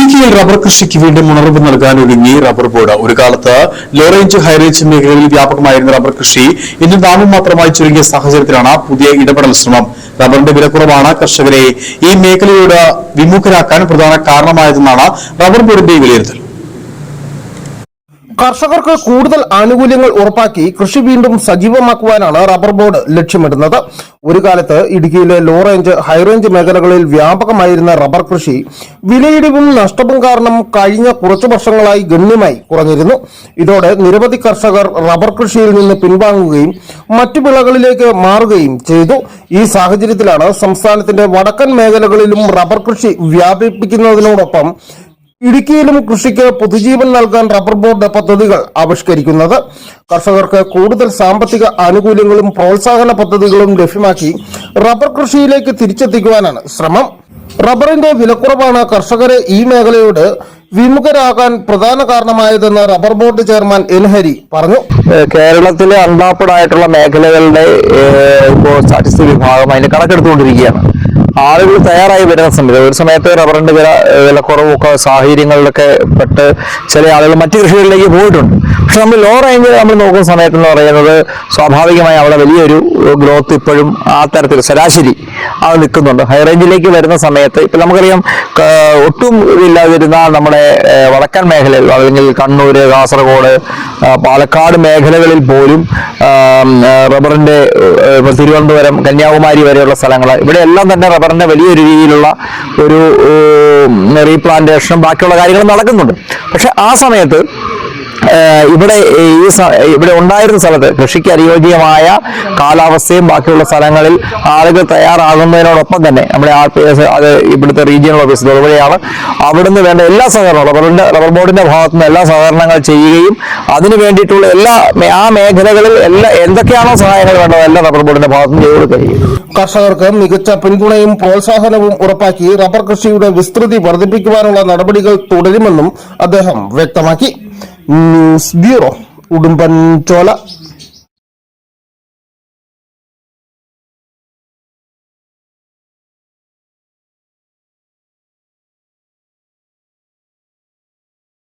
ഇടുക്കിയിൽ റബ്ബർ കൃഷിക്ക് വീണ്ടും ഉണർവ് നൽകാൻ ഒരുങ്ങി റബ്ബർ ബോർഡ്. ഒരു കാലത്ത് ലോ റേഞ്ച് ഹൈ റേഞ്ച് മേഖലകളിൽ വ്യാപകമായിരുന്ന റബ്ബർ കൃഷി ഇന്ന് നാമമാത്രമായി ചുരുങ്ങിയ സാഹചര്യത്തിലാണ് പുതിയ ഇടപെടൽ ശ്രമം. റബ്ബറിന്റെ വിലക്കുറവാണ് കർഷകരെ ഈ മേഖലയോട് വിമുഖരാക്കാൻ പ്രധാന കാരണമായതെന്നാണ് റബ്ബർ ബോർഡിന്റെ വിലയിരുത്തൽ. കർഷകർക്ക് കൂടുതൽ ആനുകൂല്യങ്ങൾ ഉറപ്പാക്കി കൃഷി വീണ്ടും സജീവമാക്കുവാനാണ് റബ്ബർ ബോർഡ് ലക്ഷ്യമിടുന്നത്. ഒരു കാലത്ത് ഇടുക്കിയിലെ ലോ റേഞ്ച് ഹൈറേഞ്ച് മേഖലകളിൽ വ്യാപകമായിരുന്ന റബ്ബർ കൃഷി വിലയിടിവും നഷ്ടവും കാരണം കഴിഞ്ഞ കുറച്ചു വർഷങ്ങളായി ഗണ്യമായി കുറഞ്ഞിരുന്നു. ഇതോടെ നിരവധി കർഷകർ റബ്ബർ കൃഷിയിൽ നിന്ന് പിൻവാങ്ങുകയും മറ്റു വിളകളിലേക്ക് മാറുകയും ചെയ്തു. ഈ സാഹചര്യത്തിലാണ് സംസ്ഥാനത്തിന്റെ വടക്കൻ മേഖലകളിലും റബ്ബർ കൃഷി വ്യാപിപ്പിക്കുന്നതിനോടൊപ്പം ഇടുക്കിയിലും കൃഷിക്ക് പുതുജീവൻ നൽകാൻ റബ്ബർ ബോർഡ് പദ്ധതികൾ ആവിഷ്കരിക്കുന്നത്. കർഷകർക്ക് കൂടുതൽ സാമ്പത്തിക ആനുകൂല്യങ്ങളും പ്രോത്സാഹന പദ്ധതികളും ലഭ്യമാക്കി റബ്ബർ കൃഷിയിലേക്ക് തിരിച്ചെത്തിക്കുവാനാണ് ശ്രമം. റബ്ബറിന്റെ വിലക്കുറവാണ് കർഷകരെ ഈ മേഖലയോട് വിമുഖരാകാൻ പ്രധാന കാരണമായതെന്ന് rubber board chairman N Hari പറഞ്ഞു. കേരളത്തിലെ അൺടാപ്പഡ് ആയിട്ടുള്ള മേഖലകളുടെ ഇപ്പോൾ സ്റ്റാറ്റിസ്റ്റിക് വിഭാഗം അതിന് കണക്കെടുത്തുകൊണ്ടിരിക്കുകയാണ്. ആളുകൾ തയ്യാറായി വരുന്ന സമയത്ത് ഒരു സമയത്ത് റബ്ബറിന്റെ വിലക്കുറവൊക്കെ സാഹചര്യങ്ങളിലൊക്കെ പെട്ട് ചില ആളുകൾ മറ്റു കൃഷികളിലേക്ക് പോയിട്ടുണ്ട്. പക്ഷെ നമ്മൾ ലോ റേഞ്ച് നമ്മൾ നോക്കുന്ന സമയത്ത് എന്ന് പറയുന്നത് സ്വാഭാവികമായി അവിടെ വലിയൊരു ഗ്രോത്ത് ഇപ്പോഴും ആ തരത്തിൽ ശരാശരി അത് നിൽക്കുന്നുണ്ട്. ഹൈ റേഞ്ചിലേക്ക് വരുന്ന സമയത്ത് ഇപ്പൊ നമുക്കറിയാം ഒട്ടും ഇല്ലാതിരുന്ന നമ്മുടെ വടക്കൻ മേഖലയിൽ അല്ലെങ്കിൽ കണ്ണൂർ, കാസർഗോഡ്, പാലക്കാട് മേഖലകളിൽ പോലും റബ്ബറിന്റെ തിരുവനന്തപുരം, കന്യാകുമാരി വരെയുള്ള സ്ഥലങ്ങൾ ഇവിടെയെല്ലാം തന്നെ റബ്ബറിന്റെ വലിയൊരു രീതിയിലുള്ള ഒരു റീപ്ലാന്റേഷനും ബാക്കിയുള്ള കാര്യങ്ങളും നടക്കുന്നുണ്ട്. പക്ഷെ ആ സമയത്ത് ഇവിടെ ഉണ്ടായിരുന്ന സ്ഥലത്ത് കൃഷിക്ക് അനുയോജ്യമായ കാലാവസ്ഥയും ബാക്കിയുള്ള സ്ഥലങ്ങളിൽ ആളുകൾ തയ്യാറാകുന്നതിനോടൊപ്പം തന്നെ നമ്മുടെ RPS അത് ഇവിടുത്തെ റീജിയണൽ ഓഫീസ് തൊടുപുഴയാണ്. അവിടുന്ന് വേണ്ട എല്ലാ സഹകരണവും റബ്ബർ ബോർഡിന്റെ ഭാഗത്തു നിന്ന് എല്ലാ സഹകരണങ്ങൾ ചെയ്യുകയും അതിനു വേണ്ടിയിട്ടുള്ള ആ മേഖലകളിൽ എന്തൊക്കെയാണോ സഹായങ്ങൾ വേണ്ടത് എല്ലാം റബ്ബർ ബോർഡിന്റെ ഭാഗത്തു നിന്ന് ചെയ്തു കൊടുക്കുകയും കർഷകർക്ക് മികച്ച പിന്തുണയും പ്രോത്സാഹനവും ഉറപ്പാക്കി റബ്ബർ കൃഷിയുടെ വിസ്തൃതി വർദ്ധിപ്പിക്കുവാനുള്ള നടപടികൾ തുടരുമെന്നും അദ്ദേഹം വ്യക്തമാക്കി. News bureau, Udumbanchola.